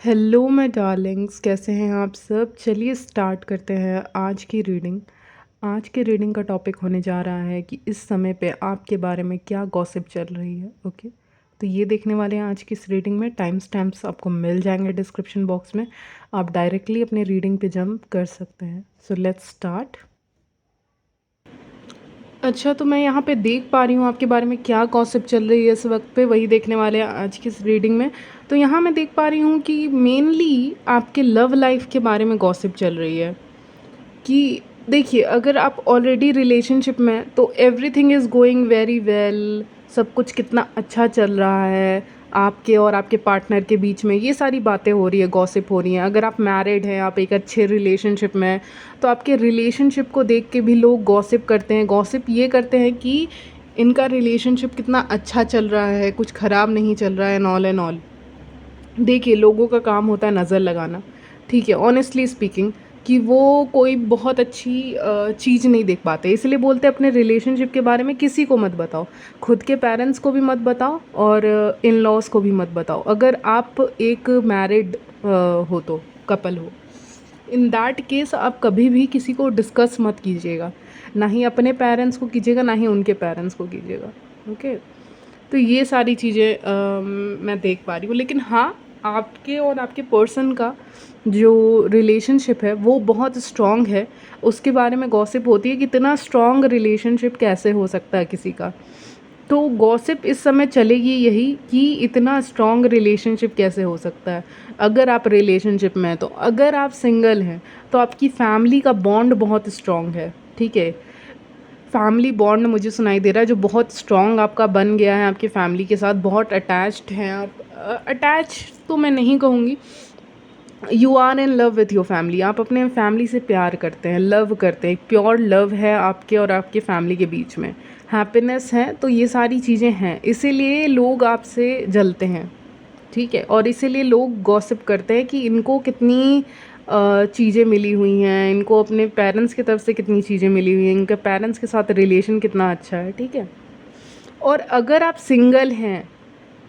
Hello my Darling's, कैसे हैं आप सब। चलिए स्टार्ट करते हैं आज की रीडिंग। आज के रीडिंग का टॉपिक होने जा रहा है कि इस समय पे आपके बारे में क्या गॉसिप चल रही है। ओके, तो ये देखने वाले हैं आज की इस रीडिंग में। टाइम स्टैम्प्स आपको मिल जाएंगे डिस्क्रिप्शन बॉक्स में, आप डायरेक्टली अपने रीडिंग पे जंप कर सकते हैं। So let's start. अच्छा, तो मैं यहाँ पे देख पा रही हूँ आपके बारे में क्या गॉसिप चल रही है इस वक्त पे, वही देखने वाले हैं आज की इस रीडिंग में। तो यहाँ मैं देख पा रही हूँ कि मेनली आपके लव लाइफ के बारे में गॉसिप चल रही है। कि देखिए, अगर आप ऑलरेडी रिलेशनशिप में हैं तो everything is going very well, सब कुछ कितना अच्छा चल रहा है आपके और आपके पार्टनर के बीच में, ये सारी बातें हो रही है, गॉसिप हो रही हैं। अगर आप मैरिड हैं, आप एक अच्छे रिलेशनशिप में हैं, तो आपके रिलेशनशिप को देख के भी लोग गॉसिप करते हैं। गॉसिप ये करते हैं कि इनका रिलेशनशिप कितना अच्छा चल रहा है, कुछ ख़राब नहीं चल रहा है, एंड ऑल। देखिए, लोगों का काम होता है नज़र लगाना, ठीक है, ऑनेस्टली स्पीकिंग, कि वो कोई बहुत अच्छी चीज़ नहीं देख पाते, इसलिए बोलते हैं अपने रिलेशनशिप के बारे में किसी को मत बताओ। खुद के पेरेंट्स को भी मत बताओ और इन लॉज को भी मत बताओ। अगर आप एक मैरिड हो, तो कपल हो, इन दैट केस आप कभी भी किसी को डिस्कस मत कीजिएगा। ना ही अपने पेरेंट्स को कीजिएगा, ना ही उनके पेरेंट्स को कीजिएगा। ओके, तो ये सारी चीज़ें मैं देख पा रही हूँ। लेकिन हाँ, आपके और आपके पर्सन का जो रिलेशनशिप है वो बहुत स्ट्रॉन्ग है। उसके बारे में गॉसिप होती है कि इतना स्ट्रॉन्ग रिलेशनशिप कैसे हो सकता है किसी का। तो गॉसिप इस समय चलेगी यही कि इतना स्ट्रॉन्ग रिलेशनशिप कैसे हो सकता है। अगर आप रिलेशनशिप में हैं, तो अगर आप सिंगल हैं तो आपकी फैमिली का बॉन्ड बहुत स्ट्रॉन्ग है, ठीक है। फैमिली बॉन्ड मुझे सुनाई दे रहा है जो बहुत स्ट्रॉन्ग आपका बन गया है, आपकी फैमिली के साथ बहुत अटैच्ड हैं आप। अटैच तो मैं नहीं कहूँगी, you are in love with your family. आप अपने फैमिली से प्यार करते हैं, लव करते हैं, प्योर लव है आपके और आपके फैमिली के बीच में, हैप्पीनेस है। तो ये सारी चीज़ें हैं, इसीलिए लोग आपसे जलते हैं, ठीक है। और इसीलिए लोग गॉसिप करते हैं कि इनको कितनी चीज़ें मिली हुई हैं, इनको अपने पेरेंट्स की तरफ से कितनी चीज़ें मिली हुई हैं, इनके पेरेंट्स के साथ रिलेशन कितना अच्छा है, ठीक है। और अगर आप सिंगल हैं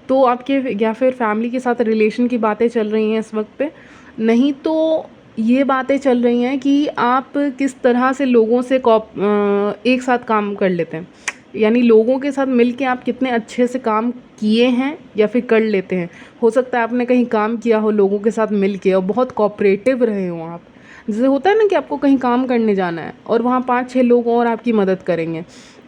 तो आपके या फिर फैमिली के साथ रिलेशन की बातें चल रही हैं इस वक्त पे, नहीं तो ये बातें चल रही हैं कि आप किस तरह से लोगों से एक साथ काम कर लेते हैं। यानी लोगों के साथ मिलके आप कितने अच्छे से काम किए हैं या फिर कर लेते हैं। हो सकता है आपने कहीं काम किया हो लोगों के साथ मिलके और बहुत कोऑपरेटिव रहे हो आप। जैसे होता है ना कि आपको कहीं काम करने जाना है और वहाँ 5-6 लोग और आपकी मदद करेंगे,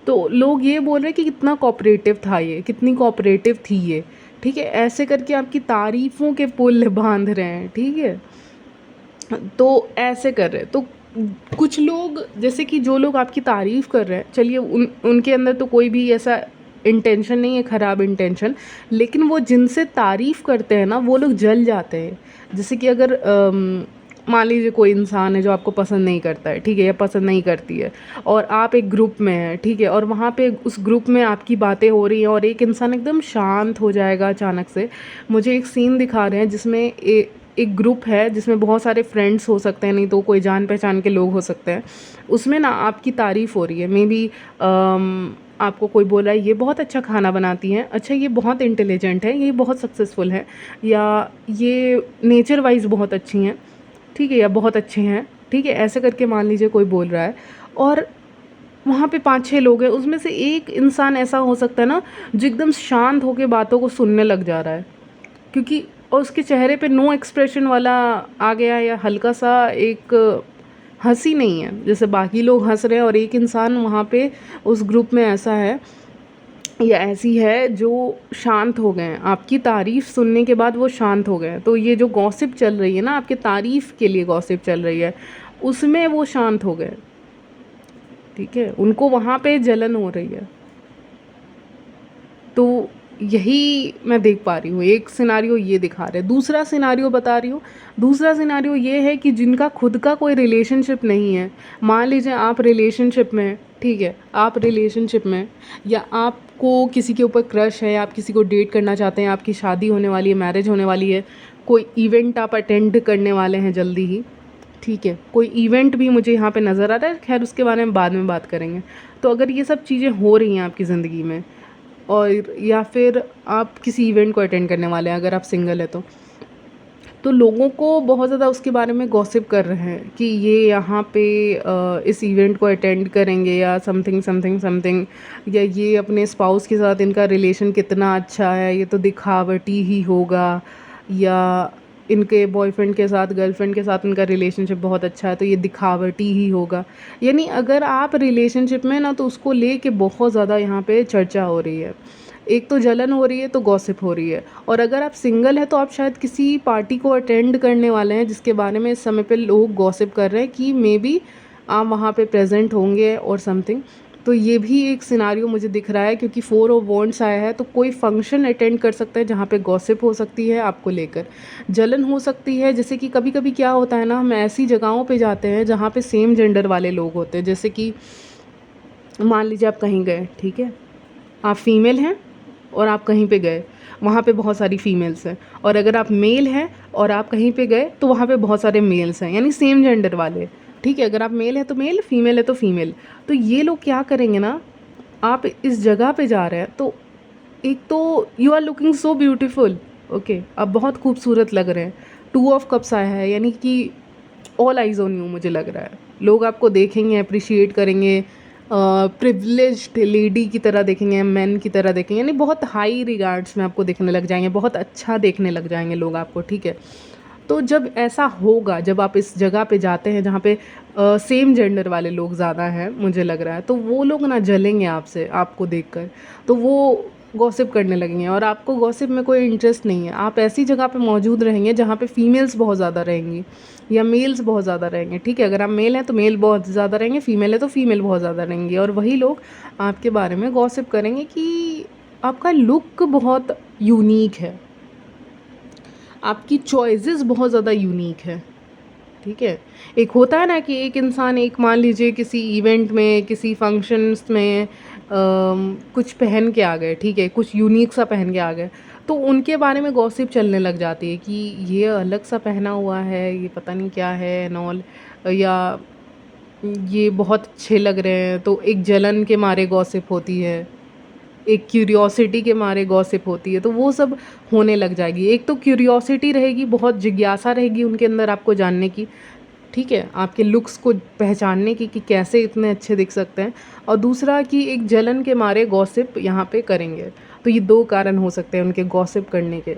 तो लोग ये बोल रहे हैं कि कितना कोऑपरेटिव था ये, कितनी कोऑपरेटिव थी ये, ठीक है। ऐसे करके आपकी तारीफ़ों के पुल बांध रहे हैं, ठीक है। तो ऐसे कर रहे हैं। तो कुछ लोग, जैसे कि जो लोग आपकी तारीफ़ कर रहे हैं, चलिए उनके अंदर तो कोई भी ऐसा इंटेंशन नहीं है, ख़राब इंटेंशन, लेकिन वो जिनसे तारीफ़ करते हैं ना, वो लोग जल जाते हैं। जैसे कि अगर मान लीजिए कोई इंसान है जो आपको पसंद नहीं करता है, ठीक है, या पसंद नहीं करती है, और आप एक ग्रुप में हैं, ठीक है, और वहाँ पे उस ग्रुप में आपकी बातें हो रही हैं और एक इंसान एकदम शांत हो जाएगा अचानक से। मुझे एक सीन दिखा रहे हैं जिसमें एक ग्रुप है जिसमें बहुत सारे फ्रेंड्स हो सकते हैं, नहीं तो कोई जान पहचान के लोग हो सकते हैं। उसमें ना आपकी तारीफ़ हो रही है, मे बी आपको कोई बोल रहा है ये बहुत अच्छा खाना बनाती हैं, अच्छा ये बहुत इंटेलिजेंट है, ये बहुत सक्सेसफुल है, या ये नेचर वाइज बहुत अच्छी हैं, ठीक है, या बहुत अच्छे हैं, ठीक है। ऐसे करके मान लीजिए कोई बोल रहा है और वहाँ पे 5-6 लोग हैं, उसमें से एक इंसान ऐसा हो सकता है ना जो एकदम शांत होकर बातों को सुनने लग जा रहा है, क्योंकि और उसके चेहरे पे नो एक्सप्रेशन वाला आ गया, या हल्का सा एक हंसी नहीं है, जैसे बाकी लोग हंस रहे हैं और एक इंसान वहाँ पे उस ग्रुप में ऐसा है या ऐसी है जो शांत हो गए हैं। आपकी तारीफ़ सुनने के बाद वो शांत हो गए हैं। तो ये जो गॉसिप चल रही है ना, आपके तारीफ़ के लिए गॉसिप चल रही है, उसमें वो शांत हो गए, ठीक है, उनको वहाँ पे जलन हो रही है। तो यही मैं देख पा रही हूँ। एक सिनारियो ये दिखा रहे हैं, दूसरा सिनारियो बता रही हूँ। दूसरा सिनारियो ये है कि जिनका खुद का कोई रिलेशनशिप नहीं है, मान लीजिए आप रिलेशनशिप में हैं, ठीक है, आप रिलेशनशिप में, या आपको किसी के ऊपर क्रश है, आप किसी को डेट करना चाहते हैं, आपकी शादी होने वाली है, मैरिज होने वाली है, कोई इवेंट आप अटेंड करने वाले हैं जल्दी ही, ठीक है, कोई इवेंट भी मुझे यहाँ पे नज़र आ रहा है, खैर उसके बारे में बाद में बात करेंगे। तो अगर ये सब चीज़ें हो रही हैं आपकी ज़िंदगी में, और या फिर आप किसी इवेंट को अटेंड करने वाले हैं, अगर आप सिंगल है तो तो लोगों को बहुत ज़्यादा उसके बारे में गॉसिप कर रहे हैं कि ये यहाँ पे इस इवेंट को अटेंड करेंगे या समथिंग समथिंग समथिंग, या ये अपने स्पाउस के साथ इनका रिलेशन कितना अच्छा है, ये तो दिखावटी ही होगा, या इनके बॉयफ्रेंड के साथ गर्लफ्रेंड के साथ इनका रिलेशनशिप बहुत अच्छा है तो ये दिखावटी ही होगा। यानी अगर आप रिलेशनशिप में ना, तो उसको लेके बहुत ज़्यादा यहाँ पे चर्चा हो रही है। एक तो जलन हो रही है, तो गॉसिप हो रही है। और अगर आप सिंगल हैं तो आप शायद किसी पार्टी को अटेंड करने वाले हैं जिसके बारे में इस समय पे लोग गॉसिप कर रहे हैं कि मे बी आप वहाँ पे प्रेजेंट होंगे और समथिंग। तो ये भी एक सिनारियो मुझे दिख रहा है, क्योंकि 4 ऑफ वॉन्ड्स आया है, तो कोई फंक्शन अटेंड कर सकता है जहाँ पे गॉसिप हो सकती है आपको लेकर, जलन हो सकती है। जैसे कि कभी कभी क्या होता है ना, हम ऐसी जगहों पे जाते हैं जहाँ पे सेम जेंडर वाले लोग होते हैं। जैसे कि मान लीजिए आप कहीं गए, ठीक है, आप फीमेल हैं और आप कहीं पे गए, वहाँ पे बहुत सारी फीमेल्स हैं, और अगर आप मेल हैं और आप कहीं पे गए तो वहाँ पे बहुत सारे मेल्स हैं, यानी सेम जेंडर वाले, ठीक है। अगर आप मेल है तो मेल, फीमेल है तो फीमेल। तो ये लोग क्या करेंगे ना, आप इस जगह पे जा रहे हैं तो एक तो you are looking so beautiful, okay, आप बहुत खूबसूरत लग रहे हैं। 2 ऑफ कप्स आया है, यानी कि ऑल आइज ऑन यू, मुझे लग रहा है लोग आपको देखेंगे, अप्रिशिएट करेंगे, प्रिविलेज्ड लेडी की तरह देखेंगे, मैन की तरह देखेंगे, यानी बहुत हाई रिगार्ड्स में आपको देखने लग जाएंगे, बहुत अच्छा देखने लग जाएंगे लोग आपको, ठीक है। तो जब ऐसा होगा, जब आप इस जगह पे जाते हैं जहाँ पे सेम जेंडर वाले लोग ज़्यादा हैं, मुझे लग रहा है, तो वो लोग ना जलेंगे आपसे, आपको देखकर, तो वो गॉसिप करने लगेंगे, और आपको गॉसिप में कोई इंटरेस्ट नहीं है। आप ऐसी जगह पे मौजूद रहेंगे जहाँ पे फीमेल्स बहुत ज़्यादा रहेंगी या मेल्स बहुत ज़्यादा रहेंगे, ठीक है। अगर आप मेल हैं तो मेल बहुत ज़्यादा रहेंगे, फीमेल है तो फीमेल बहुत ज़्यादा रहेंगी, और वही लोग आपके बारे में गॉसिप करेंगे कि आपका लुक बहुत यूनिक है, आपकी चॉइसेस बहुत ज़्यादा यूनिक है, ठीक है। एक होता है ना कि एक इंसान, एक मान लीजिए किसी इवेंट में, किसी फंक्शंस में कुछ पहन के आ गए, ठीक है, कुछ यूनिक सा पहन के आ गए, तो उनके बारे में गॉसिप चलने लग जाती है कि ये अलग सा पहना हुआ है, ये पता नहीं क्या है एंड ऑल, या ये बहुत अच्छे लग रहे हैं, तो एक जलन के मारे गॉसिप होती है, एक क्यूरियोसिटी के मारे गॉसिप होती है, तो वो सब होने लग जाएगी। एक तो क्यूरियोसिटी रहेगी, बहुत जिज्ञासा रहेगी उनके अंदर आपको जानने की, ठीक है, आपके लुक्स को पहचानने की कि कैसे इतने अच्छे दिख सकते हैं, और दूसरा कि एक जलन के मारे गॉसिप यहाँ पे करेंगे। तो ये 2 कारण हो सकते हैं उनके गॉसिप करने के।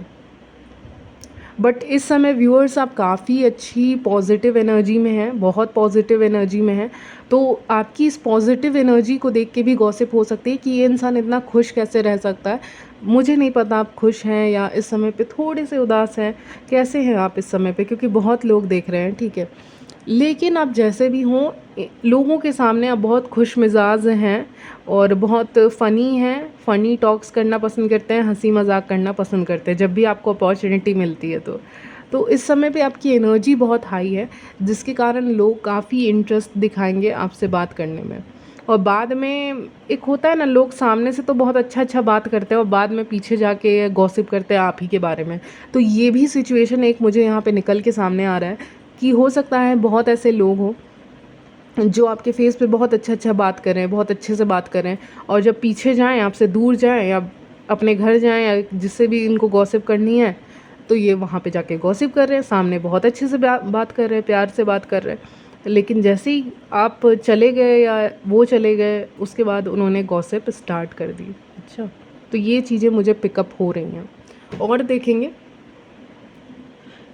बट इस समय व्यूअर्स आप काफ़ी अच्छी पॉजिटिव एनर्जी में हैं, बहुत पॉजिटिव एनर्जी में हैं, तो आपकी इस पॉजिटिव एनर्जी को देख के भी गॉसिप हो सकती है कि ये इंसान इतना खुश कैसे रह सकता है। मुझे नहीं पता आप खुश हैं या इस समय पे थोड़े से उदास हैं, कैसे हैं आप इस समय पे, क्योंकि बहुत लोग देख रहे हैं, ठीक है। लेकिन आप जैसे भी हों, लोगों के सामने आप बहुत खुश मिजाज हैं और बहुत फ़नी हैं, फ़नी टॉक्स करना पसंद करते हैं, हंसी मजाक करना पसंद करते हैं जब भी आपको अपॉर्चुनिटी मिलती है। तो इस समय पे आपकी एनर्जी बहुत हाई है, जिसके कारण लोग काफ़ी इंटरेस्ट दिखाएंगे आपसे बात करने में। और बाद में एक होता है ना, लोग सामने से तो बहुत अच्छा अच्छा बात करते हैं और बाद में पीछे जाके गॉसिप करते हैं आप ही के बारे में। तो ये भी सिचुएशन एक मुझे यहाँ पे निकल के सामने आ रहा है कि हो सकता है बहुत ऐसे लोग हों जो आपके फेस पे बहुत अच्छा अच्छा बात कर रहे हैं, बहुत अच्छे से बात कर रहे हैं, और जब पीछे जाएं, आपसे दूर जाएं या अपने घर जाएं या जिससे भी इनको गॉसिप करनी है, तो ये वहाँ पे जाके गॉसिप कर रहे हैं, सामने बहुत अच्छे से बात कर रहे हैं, प्यार से बात कर रहे हैं, लेकिन जैसे ही आप चले गए या वो चले गए, उसके बाद उन्होंने गॉसिप स्टार्ट कर दी। अच्छा, तो ये चीज़ें मुझे पिकअप हो रही हैं। और देखेंगे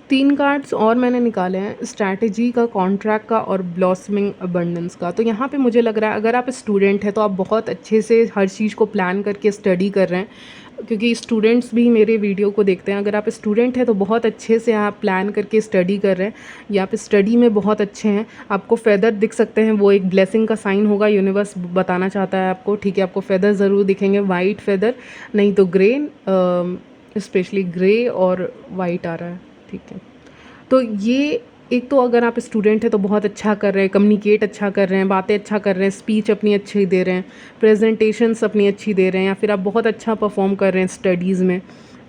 3 कार्ड्स और मैंने निकाले हैं, स्ट्रैटेजी का, कॉन्ट्रैक्ट का और ब्लॉसमिंग अबंडेंस का। तो यहाँ पे मुझे लग रहा है अगर आप स्टूडेंट हैं तो आप बहुत अच्छे से हर चीज़ को प्लान करके स्टडी कर रहे हैं, क्योंकि स्टूडेंट्स भी मेरे वीडियो को देखते हैं। अगर आप स्टूडेंट हैं तो बहुत अच्छे से आप प्लान करके स्टडी कर रहे हैं, या आप स्टडी में बहुत अच्छे हैं। आपको फेदर दिख सकते हैं, वो एक ब्लेसिंग का साइन होगा, यूनिवर्स बताना चाहता है आपको, ठीक है। आपको फेदर ज़रूर दिखेंगे, वाइट फेदर, नहीं तो ग्रे, स्पेशली ग्रे और वाइट आ रहा है, ठीक है। तो ये एक तो अगर आप स्टूडेंट हैं तो बहुत अच्छा कर रहे हैं, कम्युनिकेट अच्छा कर रहे हैं, बातें अच्छा कर रहे हैं, स्पीच अपनी अच्छी दे रहे हैं, प्रेजेंटेशंस अपनी अच्छी दे रहे हैं, या फिर आप बहुत अच्छा परफॉर्म कर रहे हैं स्टडीज़ में,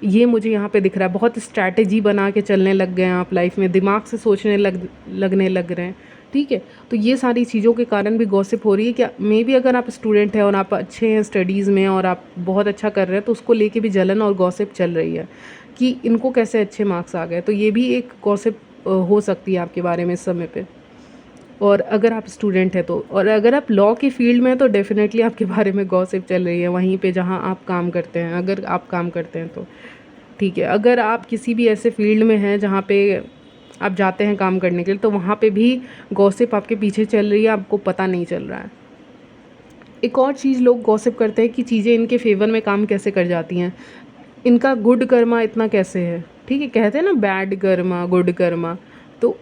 ये मुझे यहाँ पे दिख रहा है। बहुत स्ट्रैटेजी बना के चलने लग गए हैं आप लाइफ में, दिमाग से सोचने लगने लग रहे हैं, ठीक है। तो ये सारी चीज़ों के कारण भी गॉसिप हो रही है। क्या मे बी अगर आप स्टूडेंट हैं और आप अच्छे हैं स्टडीज़ में और आप बहुत अच्छा कर रहे हैं तो उसको लेके भी जलन और गॉसिप चल रही है, कि इनको कैसे अच्छे मार्क्स आ गए, तो ये भी एक गॉसिप हो सकती है आपके बारे में इस समय पे। और अगर आप स्टूडेंट हैं तो, और अगर आप लॉ की फील्ड में हैं तो डेफिनेटली आपके बारे में गॉसिप चल रही है वहीं पे जहाँ आप काम करते हैं, अगर आप काम करते हैं तो ठीक है। अगर आप किसी भी ऐसे फील्ड में हैं जहाँ पे आप जाते हैं काम करने के लिए, तो वहाँ पे भी गॉसिप आपके पीछे चल रही है, आपको पता नहीं चल रहा है। एक और चीज़ लोग गॉसिप करते हैं कि चीज़ें इनके फेवर में काम कैसे कर जाती हैं, इनका गुड कर्मा इतना कैसे है, ठीक है। कहते हैं ना बैड कर्मा गुड कर्मा, तो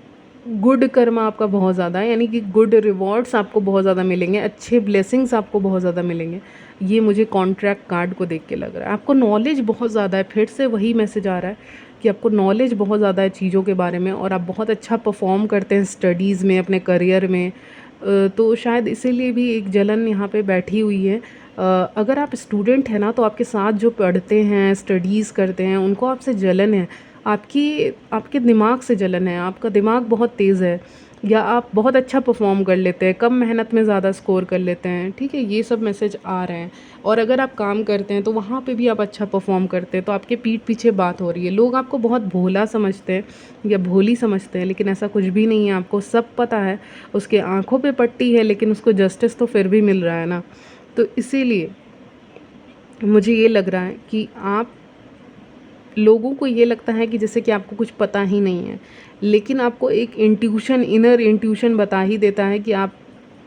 गुड कर्मा आपका बहुत ज़्यादा है, यानी कि गुड रिवॉर्ड्स आपको बहुत ज़्यादा मिलेंगे, अच्छे ब्लेसिंग्स आपको बहुत ज़्यादा मिलेंगे। ये मुझे कॉन्ट्रैक्ट कार्ड को देख के लग रहा है। आपको नॉलेज बहुत ज़्यादा है, फिर से वही मैसेज आ रहा है कि आपको नॉलेज बहुत ज़्यादा है चीज़ों के बारे में, और आप बहुत अच्छा परफॉर्म करते हैं स्टडीज़ में, अपने करियर में। तो शायद इसीलिए भी एक जलन यहाँ पे बैठी हुई है। अगर आप स्टूडेंट हैं ना, तो आपके साथ जो पढ़ते हैं, स्टडीज़ करते हैं, उनको आपसे जलन है, आपकी आपके दिमाग से जलन है। आपका दिमाग बहुत तेज़ है, या आप बहुत अच्छा परफॉर्म कर लेते हैं, कम मेहनत में ज़्यादा स्कोर कर लेते हैं, ठीक है। ये सब मैसेज आ रहे हैं। और अगर आप काम करते हैं तो वहाँ पे भी आप अच्छा परफॉर्म करते हैं, तो आपके पीठ पीछे बात हो रही है। लोग आपको बहुत भोला समझते हैं या भोली समझते हैं, लेकिन ऐसा कुछ भी नहीं है। आपको सब पता है, उसके आँखों पे पट्टी है, लेकिन उसको जस्टिस तो फिर भी मिल रहा है ना। तो इसीलिए मुझे ये लग रहा है कि आप लोगों को ये लगता है कि जैसे कि आपको कुछ पता ही नहीं है, लेकिन आपको एक इंट्यूशन, इनर इंट्यूशन बता ही देता है कि आप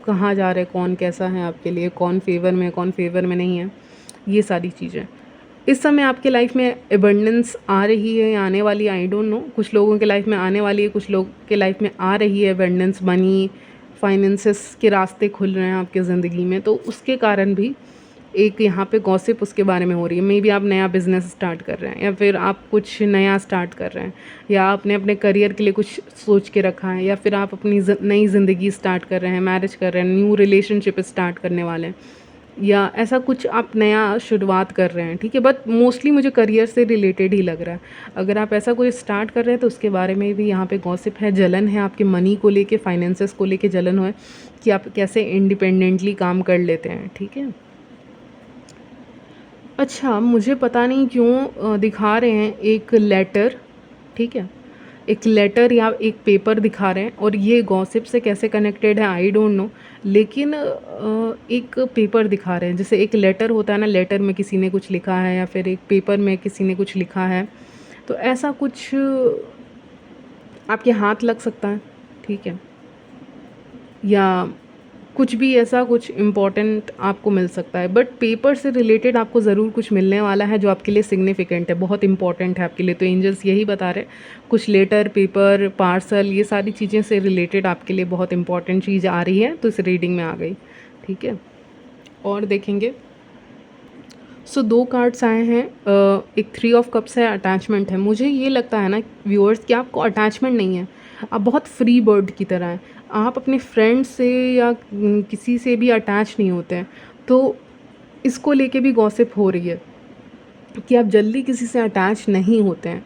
कहाँ जा रहे हैं, कौन कैसा है आपके लिए, कौन फेवर में, कौन फेवर में नहीं है। ये सारी चीज़ें इस समय आपके लाइफ में एबंडेंस आ रही है या आने वाली है, आई डोंट नो। कुछ लोगों के लाइफ में आने वाली है, कुछ लोग के लाइफ में आ रही है एबंडेंस। मनी, फाइनेंसेस के रास्ते खुल रहे हैं आपके ज़िंदगी में, तो उसके कारण भी एक यहाँ पे गॉसिप उसके बारे में हो रही है। मे बी आप नया बिज़नेस स्टार्ट कर रहे हैं, या फिर आप कुछ नया स्टार्ट कर रहे हैं, या आपने अपने करियर के लिए कुछ सोच के रखा है, या फिर आप अपनी नई ज़िंदगी स्टार्ट कर रहे हैं, मैरिज कर रहे हैं, न्यू रिलेशनशिप स्टार्ट करने वाले हैं, या ऐसा कुछ आप नया शुरुआत कर रहे हैं, ठीक है। बट मोस्टली मुझे करियर से रिलेटेड ही लग रहा है। अगर आप ऐसा कोई स्टार्ट कर रहे हैं तो उसके बारे में भी यहाँ पे गॉसिप है। जलन है आपके मनी को लेके, फाइनेंसेस को लेके जलन है कि आप कैसे इंडिपेंडेंटली काम कर लेते हैं, ठीक है। अच्छा, मुझे पता नहीं क्यों दिखा रहे हैं एक लेटर, ठीक है। एक लेटर या एक पेपर दिखा रहे हैं, और ये गॉसिप से कैसे कनेक्टेड है आई डोंट नो, लेकिन एक पेपर दिखा रहे हैं। जैसे एक लेटर होता है ना, लेटर में किसी ने कुछ लिखा है, या फिर एक पेपर में किसी ने कुछ लिखा है, तो ऐसा कुछ आपके हाथ लग सकता है, ठीक है। या कुछ भी ऐसा कुछ इम्पोर्टेंट आपको मिल सकता है, बट पेपर से रिलेटेड आपको ज़रूर कुछ मिलने वाला है जो आपके लिए सिग्निफिकेंट है, बहुत इंपॉर्टेंट है आपके लिए। तो एंजल्स यही बता रहे हैं, कुछ लेटर, पेपर, पार्सल, ये सारी चीज़ें से रिलेटेड आपके लिए बहुत इंपॉर्टेंट चीज़ आ रही है, तो इस रीडिंग में आ गई, ठीक है। और देखेंगे, सो दो कार्ड्स आए हैं। एक 3 ऑफ कप्स है, अटैचमेंट है। मुझे ये लगता है ना व्यूअर्स कि आपको अटैचमेंट नहीं है, आप बहुत फ्री बर्ड की तरह हैं। आप अपने फ्रेंड से या किसी से भी अटैच नहीं होते हैं, तो इसको लेके भी गॉसिप हो रही है कि आप जल्दी किसी से अटैच नहीं होते हैं।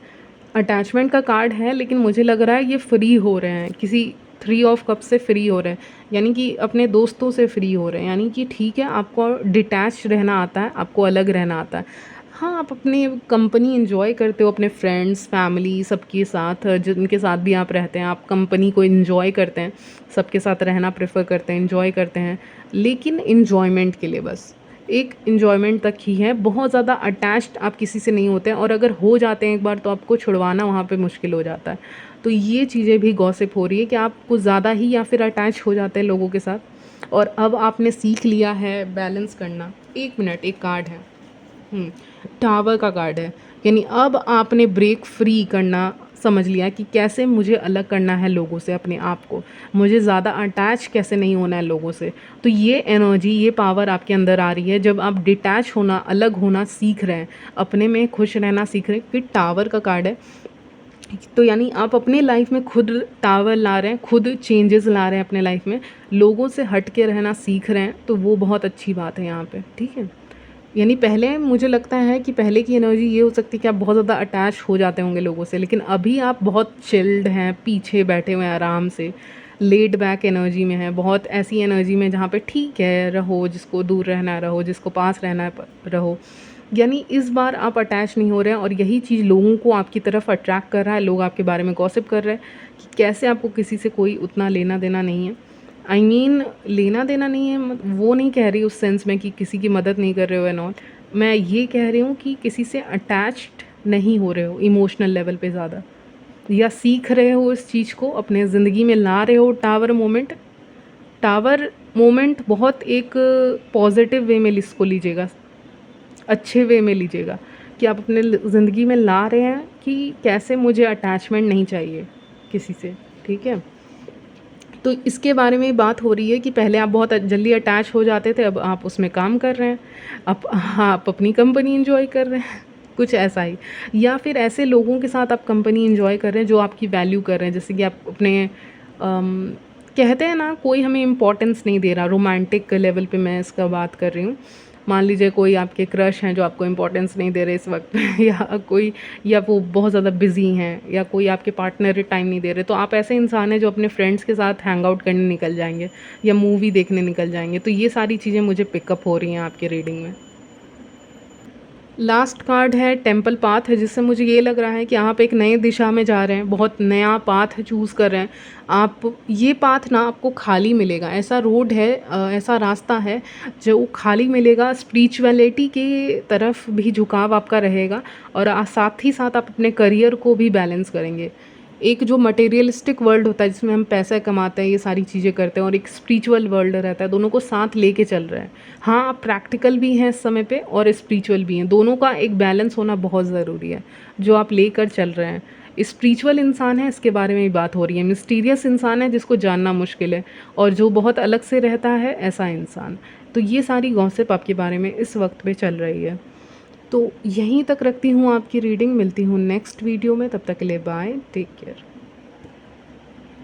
अटैचमेंट का कार्ड है, लेकिन मुझे लग रहा है ये फ्री हो रहे हैं, किसी 3 ऑफ कप से फ्री हो रहे हैं, यानी कि अपने दोस्तों से फ्री हो रहे हैं। यानी कि ठीक है, आपको डिटैच रहना आता है, आपको अलग रहना आता है। हाँ, आप अपनी कंपनी एंजॉय करते हो, अपने फ्रेंड्स, फैमिली, सबके साथ, जिनके साथ भी आप रहते हैं, आप कंपनी को एंजॉय करते हैं, सबके साथ रहना प्रेफर करते हैं, एंजॉय करते हैं, लेकिन एंजॉयमेंट के लिए बस, एक एन्जॉयमेंट तक ही है। बहुत ज़्यादा अटैच्ड आप किसी से नहीं होते हैं, और अगर हो जाते हैं एक बार तो आपको छुड़वाना वहाँ पे मुश्किल हो जाता है। तो ये चीज़ें भी गॉसिप हो रही है कि आप कुछ ज़्यादा ही या फिर अटैच हो जाते हैं लोगों के साथ, और अब आपने सीख लिया है बैलेंस करना। 1 मिनट, एक कार्ड है, टावर का कार्ड है, यानी अब आपने ब्रेक फ्री करना समझ लिया कि कैसे मुझे अलग करना है लोगों से, अपने आप को, मुझे ज़्यादा अटैच कैसे नहीं होना है लोगों से। तो ये एनर्जी, ये पावर आपके अंदर आ रही है जब आप डिटैच होना, अलग होना सीख रहे हैं, अपने में खुश रहना सीख रहे हैं। फिर टावर का कार्ड है, तो यानी आप अपने लाइफ में खुद टावर ला रहे हैं, खुद चेंजेस ला रहे हैं अपने लाइफ में, लोगों से हट के रहना सीख रहे हैं, तो वो बहुत अच्छी बात है यहाँ पे, ठीक है। यानी पहले मुझे लगता है कि पहले की एनर्जी ये हो सकती है कि आप बहुत ज़्यादा अटैच हो जाते होंगे लोगों से, लेकिन अभी आप बहुत चिल्ड हैं, पीछे बैठे हुए हैं आराम से, लेड बैक एनर्जी में है, बहुत ऐसी एनर्जी में जहाँ पे ठीक है, रहो, जिसको दूर रहना है रहो, जिसको पास रहना है रहो, यानी इस बार आप अटैच नहीं हो रहे हैं और यही चीज़ लोगों को आपकी तरफ अट्रैक्ट कर रहा है, लोग आपके बारे में गॉसिप कर रहे हैं कि कैसे आपको किसी से कोई उतना लेना देना नहीं है। आई मीन लेना देना नहीं है, वो नहीं कह रही उस सेंस में कि किसी की मदद नहीं कर रहे हो एंड ऑल। मैं ये कह रही हूँ कि किसी से अटैच्ड नहीं हो रहे हो इमोशनल लेवल पे ज़्यादा, या सीख रहे हो इस चीज़ को अपने ज़िंदगी में ला रहे हो। टावर मोमेंट बहुत एक पॉजिटिव वे में इसको लीजिएगा, अच्छे वे में लीजिएगा कि आप अपने ज़िंदगी में ला रहे हैं कि कैसे मुझे अटैचमेंट नहीं चाहिए किसी से, ठीक है। तो इसके बारे में बात हो रही है कि पहले आप बहुत जल्दी अटैच हो जाते थे, अब आप उसमें काम कर रहे हैं, अब आप अपनी कंपनी एंजॉय कर रहे हैं कुछ ऐसा ही। या फिर ऐसे लोगों के साथ आप कंपनी एंजॉय कर रहे हैं जो आपकी वैल्यू कर रहे हैं, जैसे कि आप अपने कहते हैं ना, कोई हमें इम्पोर्टेंस नहीं दे रहा, रोमांटिक लेवल पे मैं इसका बात कर रही हूँ। मान लीजिए कोई आपके क्रश हैं जो आपको इम्पोर्टेंस नहीं दे रहे इस वक्त या कोई, या वो बहुत ज़्यादा बिजी हैं, या कोई आपके पार्टनर टाइम नहीं दे रहे, तो आप ऐसे इंसान हैं जो अपने फ्रेंड्स के साथ हैंग आउट करने निकल जाएंगे या मूवी देखने निकल जाएंगे। तो ये सारी चीज़ें मुझे पिकअप हो रही हैं आपके रीडिंग में। लास्ट कार्ड है टेम्पल पाथ है, जिससे मुझे ये लग रहा है कि आप एक नए दिशा में जा रहे हैं, बहुत नया पाथ चूज़ कर रहे हैं आप। ये पाथ ना आपको खाली मिलेगा, ऐसा रोड है, ऐसा रास्ता है जो खाली मिलेगा। स्पिरिचुअलिटी की तरफ भी झुकाव आपका रहेगा और साथ ही साथ आप अपने करियर को भी बैलेंस करेंगे। एक जो मटेरियलिस्टिक वर्ल्ड होता है जिसमें हम पैसा कमाते हैं, ये सारी चीज़ें करते हैं, और एक स्पिरिचुअल वर्ल्ड रहता है, दोनों को साथ लेके चल रहे हैं। हाँ, आप प्रैक्टिकल भी हैं इस समय पे और स्पिरिचुअल भी हैं, दोनों का एक बैलेंस होना बहुत ज़रूरी है जो आप लेकर चल रहे हैं। स्पिरिचुअल इंसान है, इसके बारे में भी बात हो रही है। मिस्टीरियस इंसान है जिसको जानना मुश्किल है, और जो बहुत अलग से रहता है, ऐसा इंसान। तो ये सारी गॉसिप आपके बारे में इस वक्त पे चल रही है। तो यहीं तक रखती हूँ आपकी रीडिंग, मिलती हूँ नेक्स्ट वीडियो में, तब तक के लिए बाय, टेक केयर।